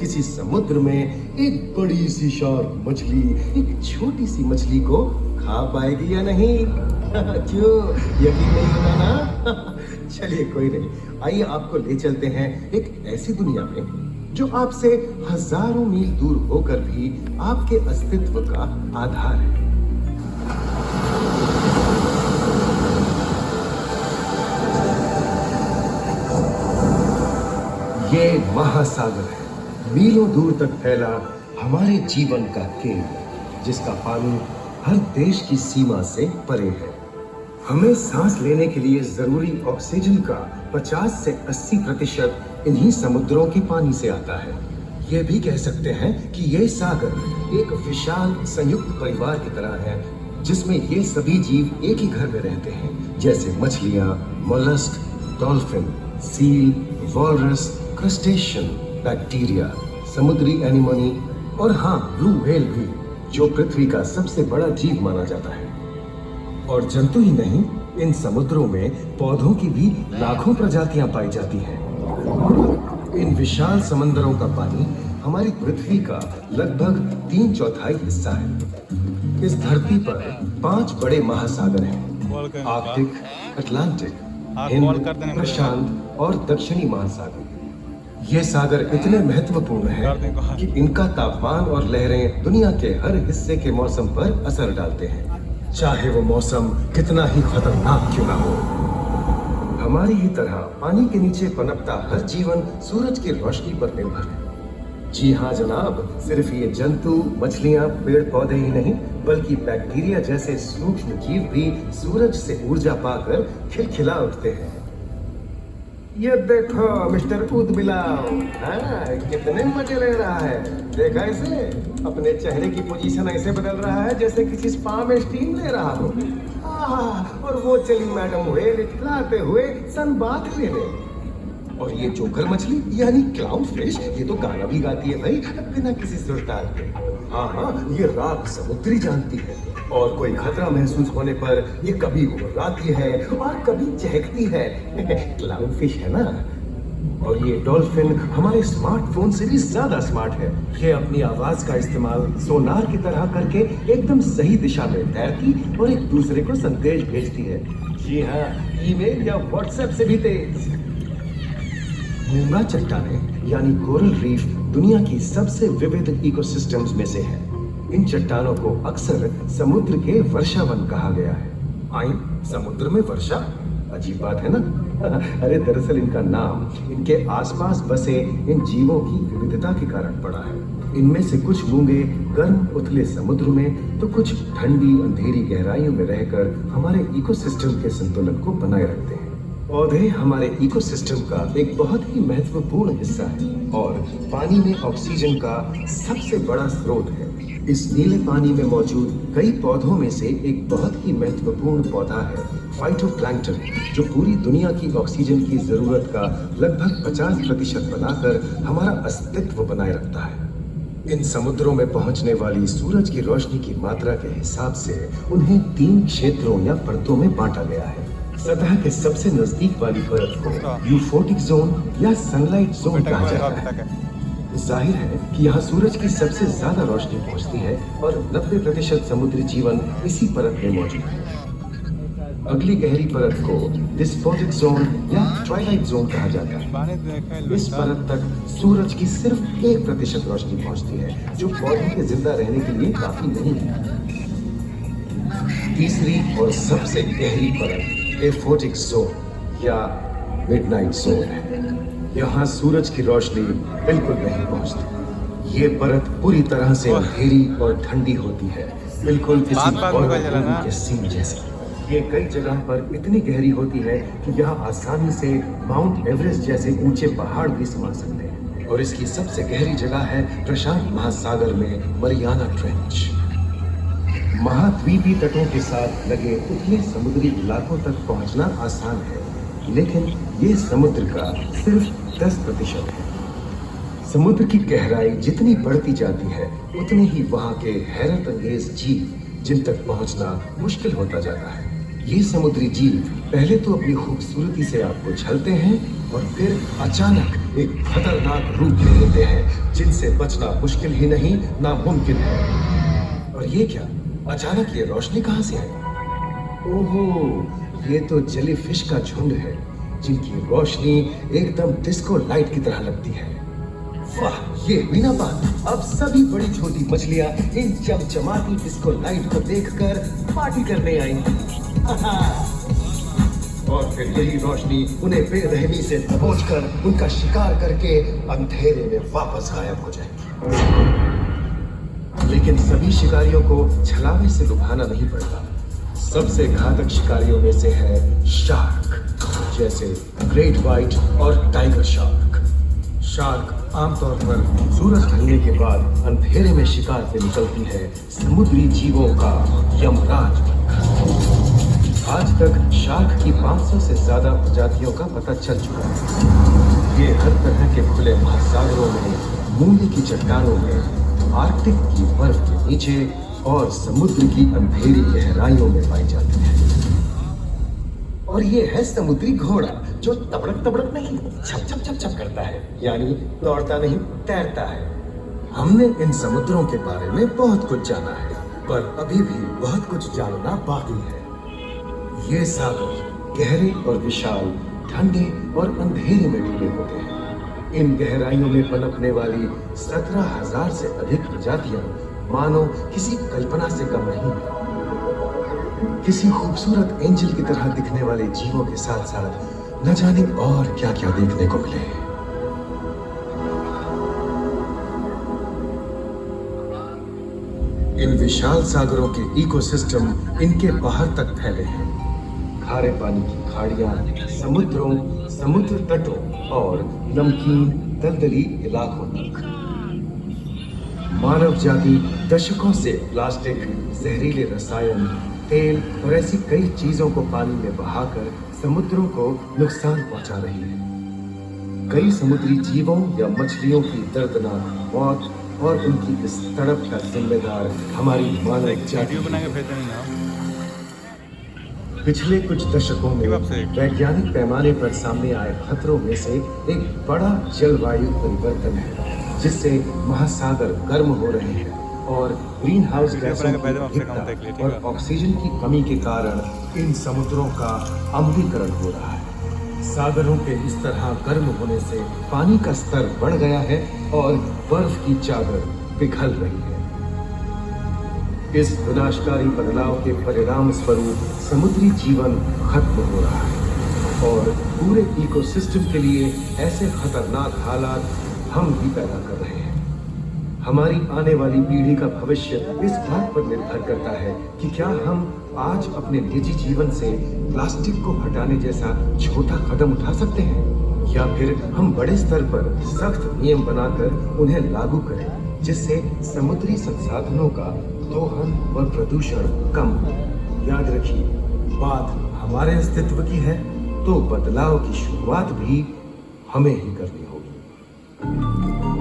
किसी समुद्र में एक बड़ी सी शार्क मछली एक छोटी सी मछली को खा पाएगी या नहीं? क्यों, यकीन नहीं होता ना? चलिए कोई नहीं, आइए आपको ले चलते हैं एक ऐसी दुनिया में जो आपसे हजारों मील दूर होकर भी आपके अस्तित्व का आधार है। ये महासागर है, मीलों दूर तक फैला हमारे जीवन का केंद्र, जिसका पानी हर देश की सीमा से परे है। हमें सांस लेने के लिए जरूरी ऑक्सीजन का 50 से 80% इन्हीं समुद्रों के पानी से आता है। ये भी कह सकते हैं कि ये सागर एक विशाल संयुक्त परिवार की तरह है, जिसमें ये सभी जीव एक ही घर में रहते हैं, जैसे मछलियां, mollusc, dolphin, seal, walrus, crustacean, bacteria, समुद्री एनीमोनी और हाँ, ब्लू व्हेल भी, जो पृथ्वी का सबसे बड़ा जीव माना जाता है। और जंतु ही नहीं, इन समुद्रों में पौधों की भी लाखों प्रजातियां पाई जाती हैं। इन विशाल समंदरों का पानी हमारी पृथ्वी का लगभग 3/4 हिस्सा है। इस धरती पर 5 बड़े महासागर हैं: आर्कटिक, अटलांटिक, हिंद, प्रशांत और दक्षिणी महासागर। ये सागर इतने महत्वपूर्ण हैं कि इनका तापमान और लहरें दुनिया के हर हिस्से के मौसम पर असर डालते हैं, चाहे वो मौसम कितना ही खतरनाक क्यों ना हो। हमारी ही तरह पानी के नीचे पनपता हर जीवन सूरज की रोशनी पर निर्भर है। जी हाँ जनाब, सिर्फ ये जंतु, मछलियां, पेड़ पौधे ही नहीं, बल्कि बैक्टीरिया जैसे सूक्ष्म जीव भी सूरज से ऊर्जा पाकर खिलखिला उठते हैं। ये देखो मिस्टर ऊदबिलाव, कितने मजे ले रहा है। देखा इसे, अपने चेहरे की पोजीशन ऐसे बदल रहा है जैसे किसी स्पा में स्टीम ले रहा हो। और वो चली मैडम व्हेल इतलाते हुए सनबाथ लेने। और ये जोकर मछली यानी क्लाउन फिश, ये तो गाना भी गाती है भाई, बिना किसी सुरताल के। हाँ, ये रात समुद्री जानती है, और कोई खतरा महसूस होने पर ये कभी गुर्राती है और कभी चहकती है। क्लाउन फिश है ना। और ये डॉल्फिन हमारे स्मार्टफोन से भी ज्यादा स्मार्ट है। ये अपनी आवाज का इस्तेमाल सोनार की तरह करके एकदम सही दिशा में तैरती और एक दूसरे को संदेश भेजती है। जी हाँ, ईमेल या व्हाट्सएप से भी तेज। मूंगा चट्टानें यानी कोरल रीफ दुनिया की सबसे विविध इकोसिस्टम्स में से है। इन चट्टानों को अक्सर समुद्र के वर्षावन कहा गया है। आई, समुद्र में वर्षा, अजीब बात है ना। अरे दरअसल इनका नाम इनके आसपास बसे इन जीवों की विविधता के कारण पड़ा है। इनमें से कुछ मूंगे गर्म उथले समुद्र में, तो कुछ ठंडी अंधेरी गहराइयों में रहकर हमारे इकोसिस्टम के संतुलन को बनाए रखते हैं। पौधे हमारे इकोसिस्टम का एक बहुत ही महत्वपूर्ण हिस्सा है और पानी में ऑक्सीजन का सबसे बड़ा स्रोत है। इस नीले पानी में मौजूद कई पौधों में से एक बहुत ही महत्वपूर्ण पौधा है फाइटोप्लैंक्टन, जो पूरी दुनिया की ऑक्सीजन की जरूरत का लगभग 50% बनाकर हमारा अस्तित्व बनाए रखता है। इन समुद्रों में पहुंचने वाली सूरज की रोशनी की मात्रा के हिसाब से उन्हें 3 क्षेत्रों या परतों में बांटा गया है। सतह के सबसे नजदीक वाली परत को यूफोटिक जोन या सनलाइट जोन कहा जाता है। जाहिर है कि यहाँ सूरज की सबसे ज्यादा रोशनी पहुँचती है और 90% समुद्री जीवन इसी परत में मौजूद है। अगली गहरी परत को डिस्पोटिक जोन या ट्वाइलाइट जोन कहा जाता है। इस परत तक सूरज की सिर्फ 1% रोशनी पहुँचती है, जो पौधों के जिंदा रहने के लिए काफी नहीं है। तीसरी और सबसे गहरी परत एफोटिक जोन या मिडनाइट जोन है। यहाँ सूरज की रोशनी बिल्कुल नहीं पहुँचती। ये परत पूरी तरह से अंधेरी और ठंडी होती है, बिल्कुल किसी हॉरर के सीन जैसी। ये कई जगह पर इतनी गहरी होती है कि यहाँ आसानी से माउंट एवरेस्ट जैसे ऊंचे पहाड़ भी समा सकते हैं। और इसकी सबसे गहरी जगह है प्रशांत महासागर में मरियाना ट्रेंच। महाद्वीपीय तटों के साथ लगे उतने समुद्री इलाकों तक पहुंचना आसान है, लेकिन ये समुद्र का सिर्फ 10% है। समुद्र की गहराई जितनी बढ़ती जाती है, उतनी ही वहाँ के हैरत अंगेज जीव जिन तक पहुंचना मुश्किल होता जाता है। ये समुद्री जीव पहले तो अपनी खूबसूरती से आपको छलते हैं और फिर अचानक एक खतरनाक रूप ले लेते हैं जिनसे बचना मुश्किल ही नहीं नामुमकिन है। और ये क्या, अचानक ये रोशनी कहां से आई? ओहो, ये तो जेलीफिश का झुंड है जिनकी रोशनी एकदम डिस्को लाइट की तरह लगती है। वाह, ये हुई ना बात। अब सभी बड़ी छोटी मछलियां इन चमचमाती डिस्को लाइट को देखकर पार्टी करने आएंगी। और फिर यही रोशनी उन्हें बेरहमी से दबोचकर उनका शिकार करके अंधेरे में वापस गायब हो जाएगी। लेकिन सभी शिकारियों को छलावे से लुभाना नहीं पड़ता। सबसे घातक शिकारियों में से है शार्क, जैसे ग्रेट व्हाइट और टाइगर शार्क। शार्क आमतौर पर सूरज ढलने के बाद अंधेरे में शिकार पे निकलती है समुद्री जीवों का यमराज बनकर। आज तक शार्क की 500 से ज्यादा प्रजातियों का पता चल चुका है। ये हर तरह के खुले महासागरों में, मूंगे की चट्टानों में, आर्कटिक की बर्फ के नीचे और समुद्र की अंधेरी गहराइयों में पाई जाती है। और ये है समुद्री घोड़ा, जो तबड़क तबड़क नहीं, छप छप छप छप करता है, यानी दौड़ता नहीं तैरता है। हमने इन समुद्रों के बारे में बहुत कुछ जाना है, पर अभी भी बहुत कुछ जानना बाकी है। ये सागर गहरे और विशाल, ठंडे और अंधेरे में डूबे होते हैं। इन गहराइयों में पनपने वाली 17,000 से अधिक प्रजातियां मानो किसी कल्पना से कम नहीं है। किसी खूबसूरत एंजल की तरह दिखने वाले जीवों के साथ साथ न जाने और क्या क्या देखने को मिले। इन विशाल सागरों के इकोसिस्टम इनके बाहर तक फैले हैं। खारे पानी की खाड़ियां, समुद्रों, समुद्र तटों और नमकीन दलदली इलाकों तक। मानव जाति दशकों से प्लास्टिक, जहरीले रसायन, तेल और ऐसी कई चीजों को पानी में बहाकर समुद्रों को नुकसान पहुंचा रही है। कई समुद्री जीवों या मछलियों की दर्दनाक मौत और उनकी इस तड़प का जिम्मेदार हमारी मानव जाति है। पिछले कुछ दशकों में वैज्ञानिक पैमाने पर सामने आए खतरों में से एक बड़ा जलवायु परिवर्तन है, जिससे महासागर गर्म हो रहे हैं और ग्रीन हाउस गैसों की अधिकता और ऑक्सीजन की कमी के कारण इन समुद्रों का अम्लीकरण हो रहा है। सागरों के इस तरह गर्म होने से पानी का स्तर बढ़ गया है और बर्फ की चादर पिघल रही है। इस विनाशकारी बदलाव के परिणाम स्वरूप समुद्री जीवन खत्म हो रहा है और पूरे इकोसिस्टम के लिए ऐसे खतरनाक हालात हम ही पैदा कर रहे हैं। हमारी आने वाली पीढ़ी का भविष्य इस बात पर निर्भर करता है कि क्या हम आज अपने निजी जीवन से प्लास्टिक को हटाने जैसा छोटा कदम उठा सकते हैं, या फिर हम बड़े स्तर पर सख्त नियम बनाकर उन्हें लागू करें, जिससे समुद्री संसाधनों का दोहन और प्रदूषण कम हो। याद रखिए, बात हमारे अस्तित्व की है, तो बदलाव की शुरुआत भी हमें ही करनी होगी।